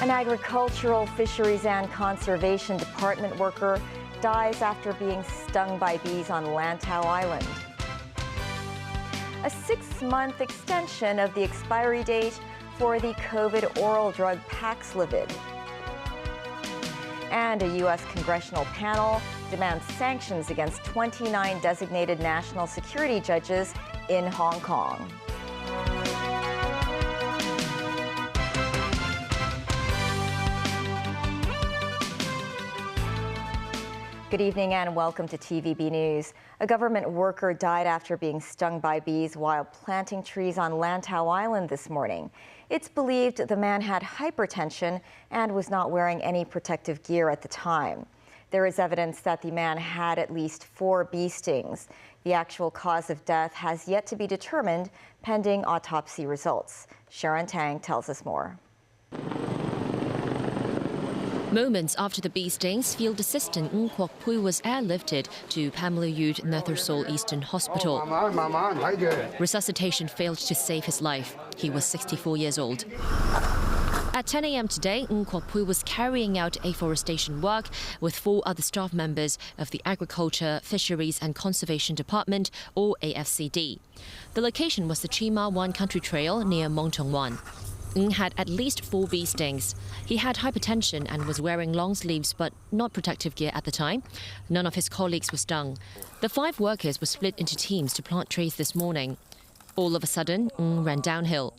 An agricultural, fisheries and conservation department worker dies after being stung by bees on Lantau Island. A 6-month extension of the expiry date for the COVID oral drug Paxlovid. And a U.S. congressional panel demands sanctions against 29 designated national security judges in Hong Kong. Good evening and welcome to TVB News. A government worker died after being stung by bees while planting trees on Lantau Island this morning. It's believed the man had hypertension and was not wearing any protective gear at the time. There is evidence that the man had at least 4 bee stings. The actual cause of death has yet to be determined, pending autopsy results. Sharon Tang tells us more. Moments after the bee stings, field assistant Ng Kwok Pui was airlifted to Pamela Yut Nethersol Eastern Hospital. Resuscitation failed to save his life. He was 64 years old. At 10 a.m. today, Ng Kwok Pui was carrying out afforestation work with 4 other staff members of the Agriculture, Fisheries and Conservation Department, or AFCD. The location was the Chima Wan Country Trail near Mong Tong Wan. Ng had at least 4 bee stings. He had hypertension and was wearing long sleeves but not protective gear at the time. None of his colleagues were stung. The 5 workers were split into teams to plant trees this morning. All of a sudden, Ng ran downhill.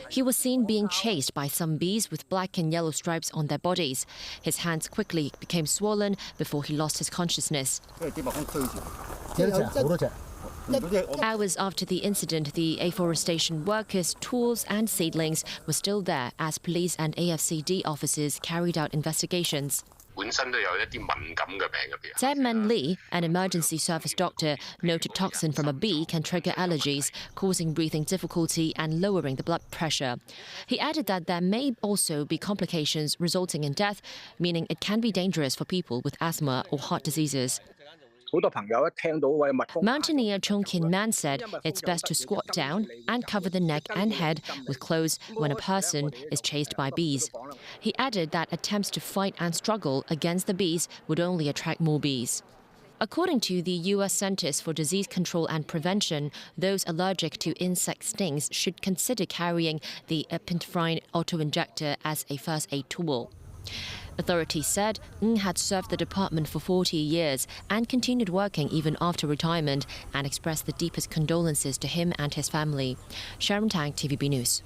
He was seen being chased by some bees with black and yellow stripes on their bodies. His hands quickly became swollen before he lost his consciousness. Hours after the incident, the afforestation workers' tools and seedlings were still there as police and AFCD officers carried out investigations. Zedman Lee, an emergency service doctor, noted toxin from a bee can trigger allergies, causing breathing difficulty and lowering the blood pressure. He added that there may also be complications resulting in death, meaning it can be dangerous for people with asthma or heart diseases. Mountaineer Chung Kin Man said it's best to squat down and cover the neck and head with clothes when a person is chased by bees. He added that attempts to fight and struggle against the bees would only attract more bees. According to the U.S. Centers for Disease Control and Prevention, those allergic to insect stings should consider carrying the epinephrine autoinjector as a first aid tool. Authorities said Ng had served the department for 40 years and continued working even after retirement and expressed the deepest condolences to him and his family. Sharon Tang, TVB News.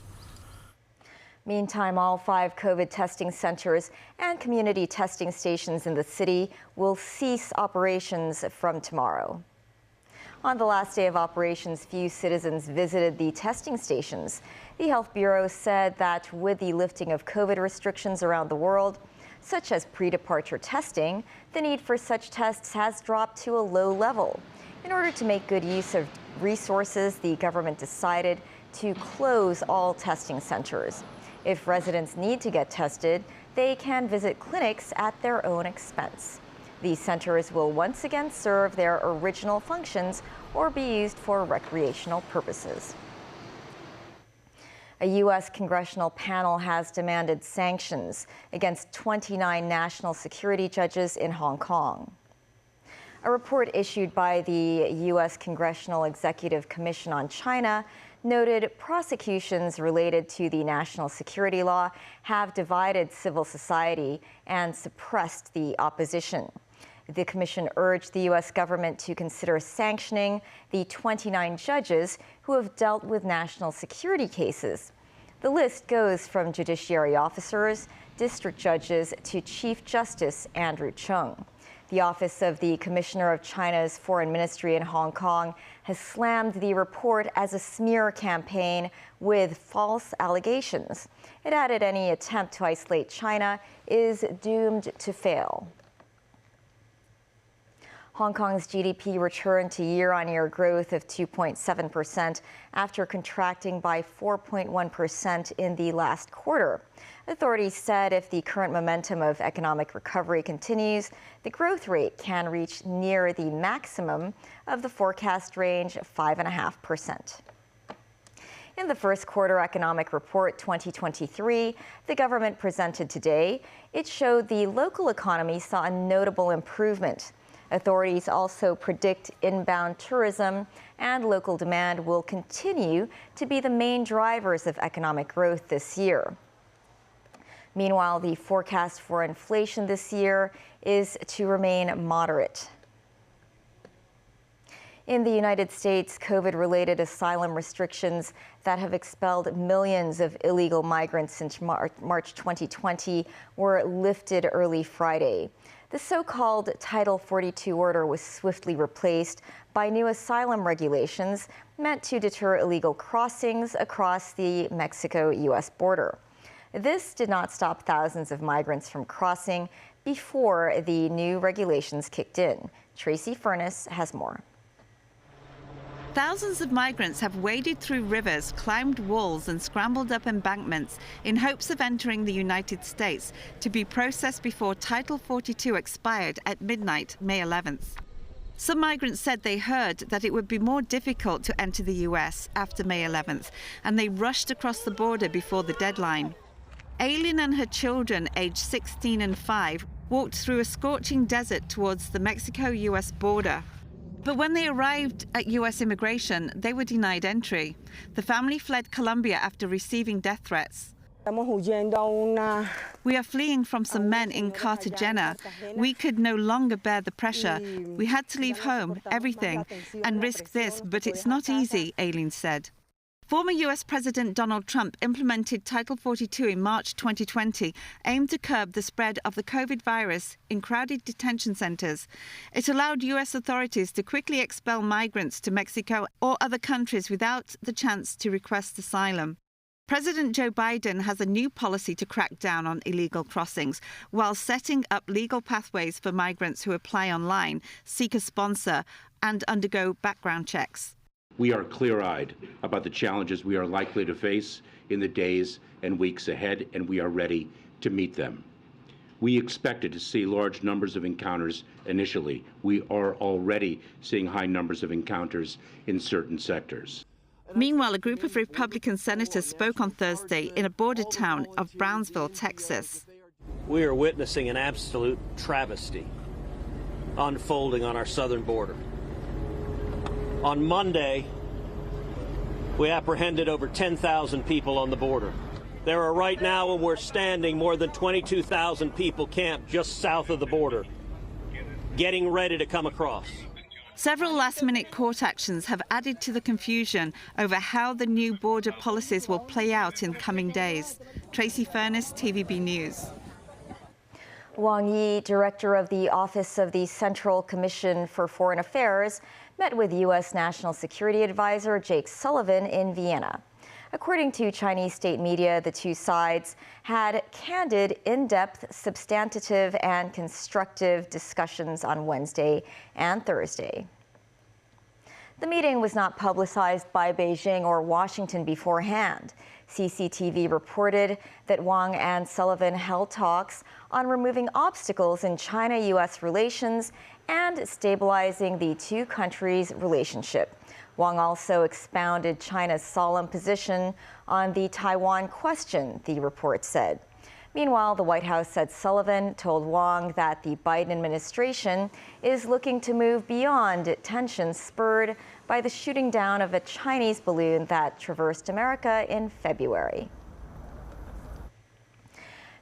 Meantime, all 5 COVID testing centers and community testing stations in the city will cease operations from tomorrow. On the last day of operations, few citizens visited the testing stations. The Health Bureau said that with the lifting of COVID restrictions around the world, such as pre-departure testing, the need for such tests has dropped to a low level. In order to make good use of resources, the government decided to close all testing centers. If residents need to get tested, they can visit clinics at their own expense. These centers will once again serve their original functions or be used for recreational purposes. A U.S. congressional panel has demanded sanctions against 29 national security judges in Hong Kong. A report issued by the U.S. Congressional Executive Commission on China noted prosecutions related to the national security law have divided civil society and suppressed the opposition. The commission urged the U.S. government to consider sanctioning the 29 judges who have dealt with national security cases. The list goes from judiciary officers, district judges, to Chief Justice Andrew Chung. The Office of the Commissioner of China's Foreign Ministry in Hong Kong has slammed the report as a smear campaign with false allegations. It added any attempt to isolate China is doomed to fail. Hong Kong's GDP returned to year-on-year growth of 2.7% after contracting by 4.1% in the last quarter. Authorities said if the current momentum of economic recovery continues, the growth rate can reach near the maximum of the forecast range of 5.5%. In the first quarter economic report 2023, the government presented today, it showed the local economy saw a notable improvement. Authorities also predict inbound tourism and local demand will continue to be the main drivers of economic growth this year. Meanwhile, the forecast for inflation this year is to remain moderate. In the United States, COVID-related asylum restrictions that have expelled millions of illegal migrants since March 2020 were lifted early Friday. The so-called Title 42 order was swiftly replaced by new asylum regulations meant to deter illegal crossings across the Mexico-U.S. border. This did not stop thousands of migrants from crossing before the new regulations kicked in. Tracy Furness has more. Thousands of migrants have waded through rivers, climbed walls and scrambled up embankments in hopes of entering the United States to be processed before Title 42 expired at midnight, May 11th. Some migrants said they heard that it would be more difficult to enter the US after May 11th, and they rushed across the border before the deadline. Aileen and her children, aged 16 and 5, walked through a scorching desert towards the Mexico-US border. But when they arrived at US immigration, they were denied entry. The family fled Colombia after receiving death threats. We are fleeing from some men in Cartagena. We could no longer bear the pressure. We had to leave home, everything, and risk this, but it's not easy, Aileen said. Former US President Donald Trump implemented Title 42 in March 2020, aimed to curb the spread of the COVID virus in crowded detention centers. It allowed US authorities to quickly expel migrants to Mexico or other countries without the chance to request asylum. President Joe Biden has a new policy to crack down on illegal crossings, while setting up legal pathways for migrants who apply online, seek a sponsor, and undergo background checks. We are clear-eyed about the challenges we are likely to face in the days and weeks ahead, and we are ready to meet them. We expected to see large numbers of encounters initially. We are already seeing high numbers of encounters in certain sectors. Meanwhile, a group of Republican senators spoke on Thursday in a border town of Brownsville, Texas. We are witnessing an absolute travesty unfolding on our southern border. On Monday, we apprehended over 10,000 people on the border. There are right now, when we're standing, more than 22,000 people camped just south of the border, getting ready to come across. Several last-minute court actions have added to the confusion over how the new border policies will play out in coming days. Tracy Furness, TVB News. Wang Yi, director of the Office of the Central Commission for Foreign Affairs, met with U.S. National Security Advisor Jake Sullivan in Vienna. According to Chinese state media, the two sides had candid, in-depth, substantive, and constructive discussions on Wednesday and Thursday. The meeting was not publicized by Beijing or Washington beforehand. CCTV reported that Wang and Sullivan held talks on removing obstacles in China-U.S. relations and stabilizing the two countries' relationship. Wang also expounded China's solemn position on the Taiwan question, the report said. Meanwhile, the White House said Sullivan told Wang that the Biden administration is looking to move beyond tensions spurred by the shooting down of a Chinese balloon that traversed America in February.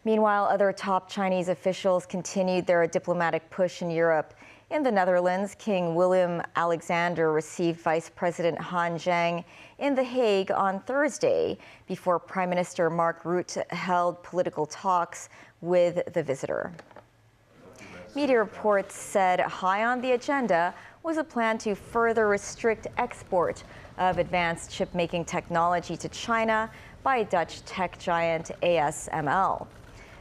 Meanwhile, other top Chinese officials continued their diplomatic push in Europe. In the Netherlands, King Willem Alexander received Vice President Han Zheng in The Hague on Thursday before Prime Minister Mark Rutte held political talks with the visitor. Media reports said high on the agenda was a plan to further restrict export of advanced chip-making technology to China by Dutch tech giant ASML.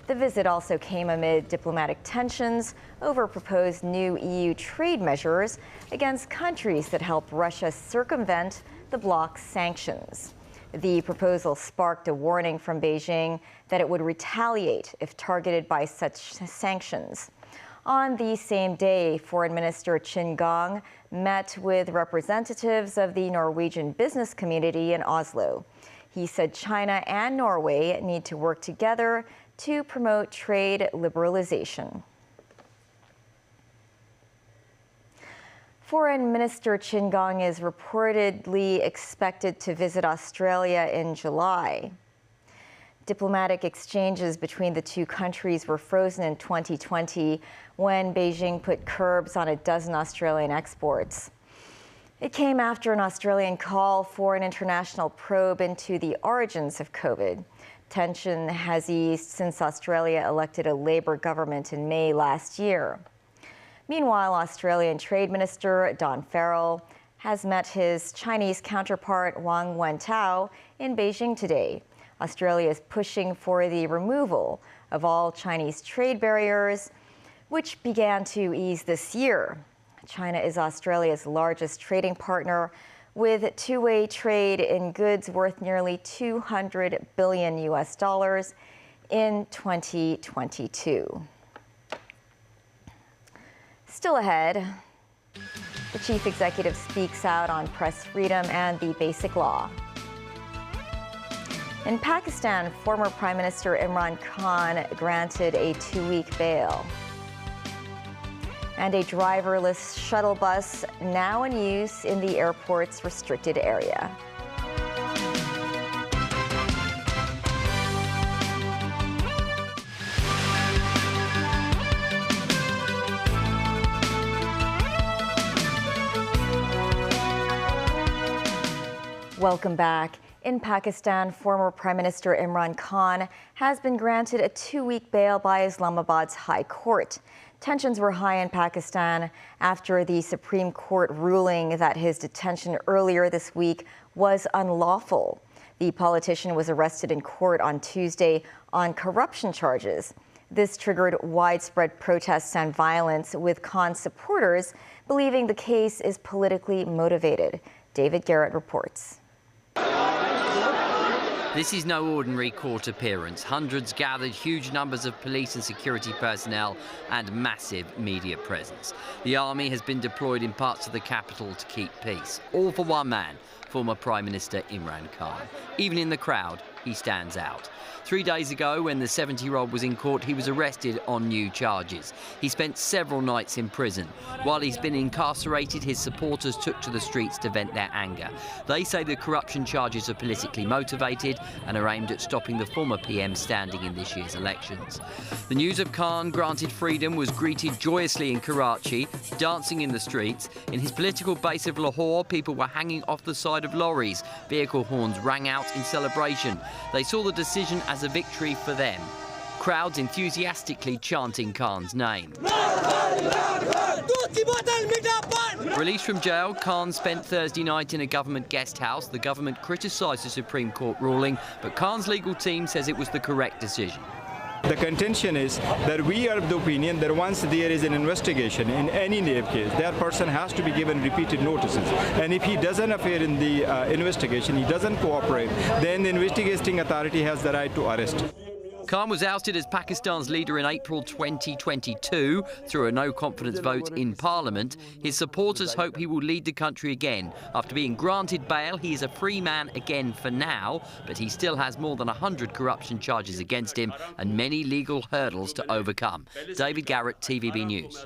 The visit also came amid diplomatic tensions over proposed new EU trade measures against countries that help Russia circumvent the bloc's sanctions. The proposal sparked a warning from Beijing that it would retaliate if targeted by such sanctions. On the same day, Foreign Minister Qin Gang met with representatives of the Norwegian business community in Oslo. He said China and Norway need to work together to promote trade liberalization. Foreign Minister Qin Gang is reportedly expected to visit Australia in July. Diplomatic exchanges between the two countries were frozen in 2020 when Beijing put curbs on a dozen Australian exports. It came after an Australian call for an international probe into the origins of COVID. Tension has eased since Australia elected a Labor government in May last year. Meanwhile, Australian Trade Minister Don Farrell has met his Chinese counterpart Wang Wentao in Beijing today. Australia is pushing for the removal of all Chinese trade barriers, which began to ease this year. China is Australia's largest trading partner, with two-way trade in goods worth nearly $200 billion in 2022. Still ahead, the chief executive speaks out on press freedom and the Basic Law. In Pakistan, former Prime Minister Imran Khan granted a 2-week bail. And a driverless shuttle bus now in use in the airport's restricted area. Welcome back. In Pakistan, former Prime Minister Imran Khan has been granted a 2-week bail by Islamabad's High Court. Tensions were high in Pakistan after the Supreme Court ruling that his detention earlier this week was unlawful. The politician was arrested in court on Tuesday on corruption charges. This triggered widespread protests and violence, with Khan's supporters believing the case is politically motivated. David Garrett reports. This is no ordinary court appearance. Hundreds gathered, huge numbers of police and security personnel, and massive media presence. The army has been deployed in parts of the capital to keep peace. All for one man, former Prime Minister Imran Khan. Even in the crowd, he stands out. 3 days ago, when the 70-year-old was in court, he was arrested on new charges. He spent several nights in prison. While he's been incarcerated, his supporters took to the streets to vent their anger. They say the corruption charges are politically motivated and are aimed at stopping the former PM standing in this year's elections. The news of Khan granted freedom was greeted joyously in Karachi, dancing in the streets. In his political base of Lahore, people were hanging off the side of lorries. Vehicle horns rang out in celebration. They saw the decision as a victory for them. Crowds enthusiastically chanting Khan's name. Released from jail, Khan spent Thursday night in a government guest house. The government criticised the Supreme Court ruling, but Khan's legal team says it was the correct decision. The contention is that we are of the opinion that once there is an investigation in any rape case, that person has to be given repeated notices. And if he doesn't appear in the investigation, he doesn't cooperate, then the investigating authority has the right to arrest. Khan was ousted as Pakistan's leader in April 2022 through a no-confidence vote in Parliament. His supporters hope he will lead the country again. After being granted bail, he is a free man again for now, but he still has more than 100 corruption charges against him and many legal hurdles to overcome. David Garrett, TVB News.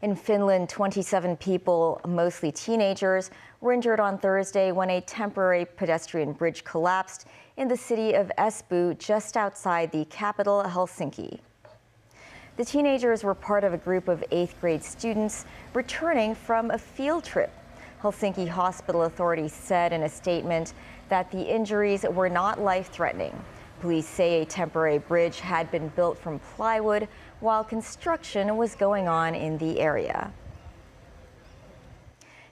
In Finland, 27 people, mostly teenagers, were injured on Thursday when a temporary pedestrian bridge collapsed in the city of Espoo, just outside the capital, Helsinki. The teenagers were part of a group of 8th grade students returning from a field trip. Helsinki hospital authorities said in a statement that the injuries were not life-threatening. Police say a temporary bridge had been built from plywood while construction was going on in the area.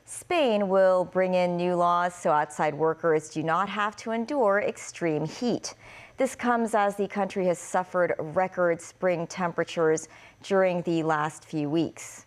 Spain will bring in new laws so outside workers do not have to endure extreme heat. This comes as the country has suffered record spring temperatures during the last few weeks.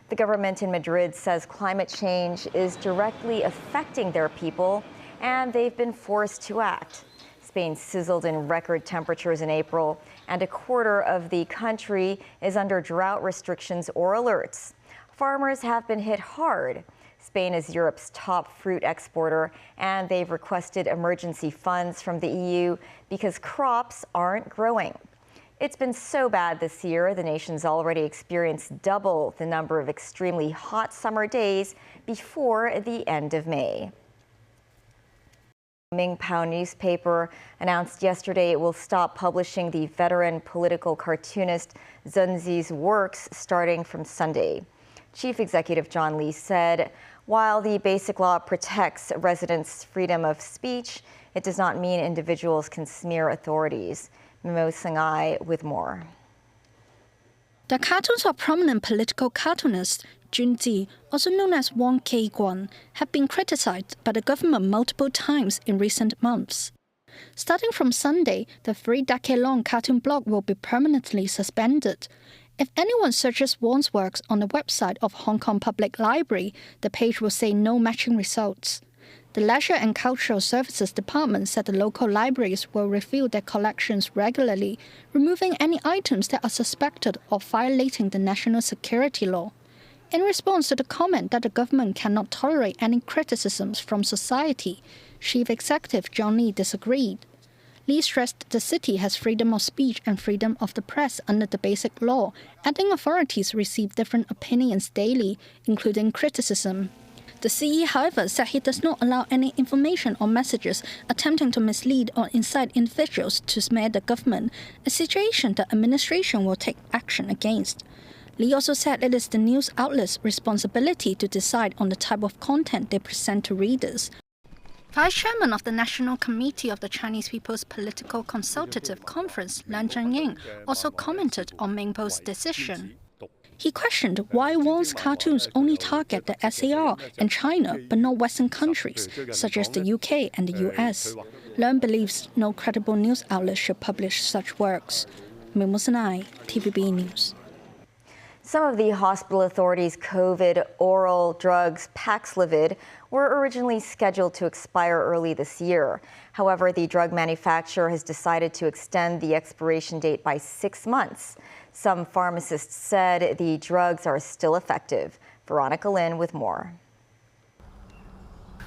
The government in Madrid says climate change is directly affecting their people, and they've been forced to act. Spain sizzled in record temperatures in April, and a quarter of the country is under drought restrictions or alerts. Farmers have been hit hard. Spain is Europe's top fruit exporter, and they've requested emergency funds from the EU because crops aren't growing. It's been so bad this year, the nation's already experienced double the number of extremely hot summer days before the end of May. Mingpao newspaper announced yesterday it will stop publishing the veteran political cartoonist Sun Tzu's works starting from Sunday. Chief Executive John Lee said, while the Basic Law protects residents' freedom of speech, it does not mean individuals can smear authorities. Mimo Sangai with more. The cartoons of prominent political cartoonist Sun Tzu, also known as Wang Kei-guan, have been criticized by the government multiple times in recent months. Starting from Sunday, the 3-decade-long cartoon blog will be permanently suspended. If anyone searches Wang's works on the website of Hong Kong Public Library, the page will say no matching results. The Leisure and Cultural Services Department said the local libraries will review their collections regularly, removing any items that are suspected of violating the national security law. In response to the comment that the government cannot tolerate any criticisms from society, Chief Executive John Lee disagreed. Lee stressed the city has freedom of speech and freedom of the press under the Basic Law, adding authorities receive different opinions daily, including criticism. The CE, however, said he does not allow any information or messages attempting to mislead or incite individuals to smear the government, a situation the administration will take action against. Lee also said it is the news outlets' responsibility to decide on the type of content they present to readers. Vice Chairman of the National Committee of the Chinese People's Political Consultative Conference, Lan Zhengying, also commented on Mingpo's decision. He questioned why Wang's cartoons only target the SAR and China, but not Western countries, such as the UK and the US. Leung believes no credible news outlet should publish such works. Mimo Sanai, TVB News. Some of the hospital authorities' COVID oral drugs, Paxlovid, were originally scheduled to expire early this year. However, the drug manufacturer has decided to extend the expiration date by 6 months. Some pharmacists said the drugs are still effective. Veronica Lin with more.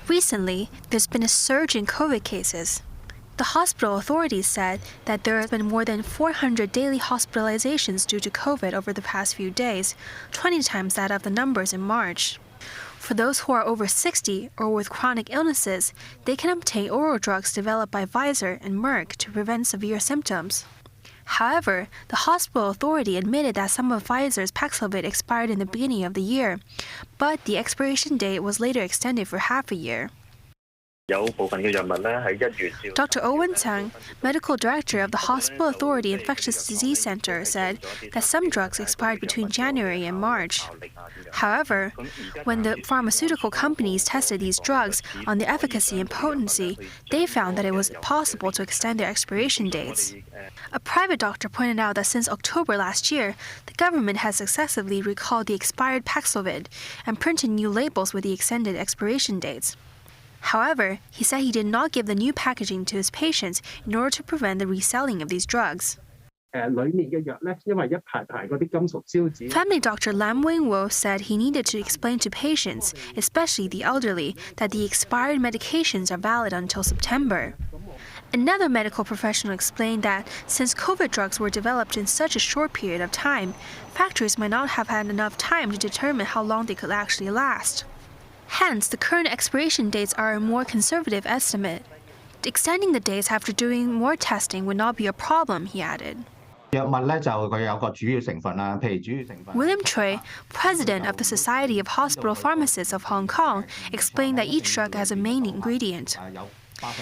Recently, there's been a surge in COVID cases. The hospital authorities said that there have been more than 400 daily hospitalizations due to COVID over the past few days, 20 times that of the numbers in March. For those who are over 60 or with chronic illnesses, they can obtain oral drugs developed by Pfizer and Merck to prevent severe symptoms. However, the hospital authority admitted that some of Pfizer's Paxlovid expired in the beginning of the year, but the expiration date was later extended for half a year. Dr. Owen Tsang, medical director of the Hospital Authority Infectious Disease Center, said that some drugs expired between January and March. However, when the pharmaceutical companies tested these drugs on their efficacy and potency, they found that it was possible to extend their expiration dates. A private doctor pointed out that since October last year, the government has successively recalled the expired Paxlovid and printed new labels with the extended expiration dates. However, he said he did not give the new packaging to his patients in order to prevent the reselling of these drugs. Family doctor Lam Wing-wo said he needed to explain to patients, especially the elderly, that the expired medications are valid until September. Another medical professional explained that since COVID drugs were developed in such a short period of time, factories might not have had enough time to determine how long they could actually last. Hence, the current expiration dates are a more conservative estimate. Extending the dates after doing more testing would not be a problem, he added. William Choi, president of the Society of Hospital Pharmacists of Hong Kong, explained that each drug has a main ingredient.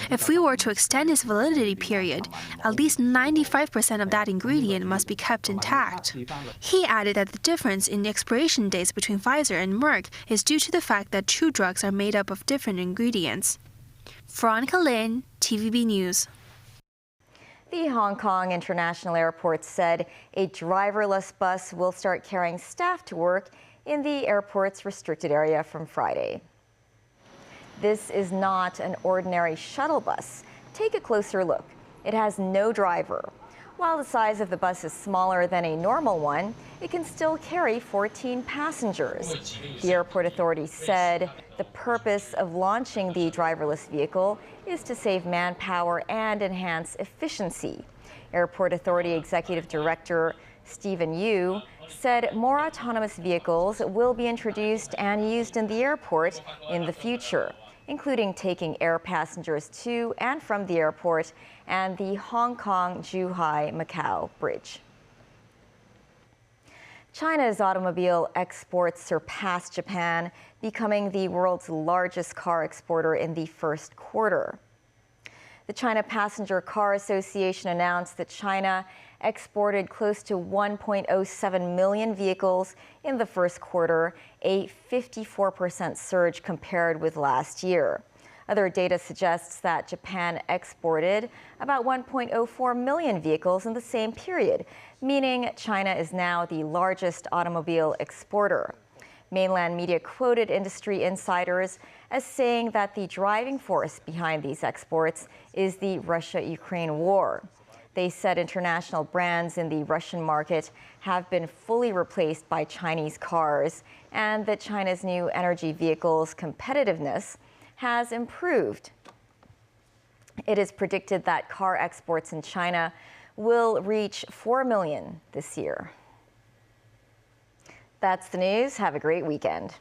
If we were to extend its validity period, at least 95% of that ingredient must be kept intact. He added that the difference in the expiration dates between Pfizer and Merck is due to the fact that two drugs are made up of different ingredients. Veronica Lin, TVB News. The Hong Kong International Airport said a driverless bus will start carrying staff to work in the airport's restricted area from Friday. This is not an ordinary shuttle bus. Take a closer look. It has no driver. While the size of the bus is smaller than a normal one, it can still carry 14 passengers. The airport authority said the purpose of launching the driverless vehicle is to save manpower and enhance efficiency. Airport Authority Executive Director Stephen Yu said more autonomous vehicles will be introduced and used in the airport in the future, including taking air passengers to and from the airport and the Hong Kong-Zhuhai-Macau bridge. China's automobile exports surpassed Japan, becoming the world's largest car exporter in the first quarter. The China Passenger Car Association announced that China exported close to 1.07 million vehicles in the first quarter, a 54% surge compared with last year. Other data suggests that Japan exported about 1.04 million vehicles in the same period, meaning China is now the largest automobile exporter. Mainland media quoted industry insiders as saying that the driving force behind these exports is the Russia-Ukraine war. They said international brands in the Russian market have been fully replaced by Chinese cars and that China's new energy vehicles' competitiveness has improved. It is predicted that car exports in China will reach 4 million this year. That's the news. Have a great weekend.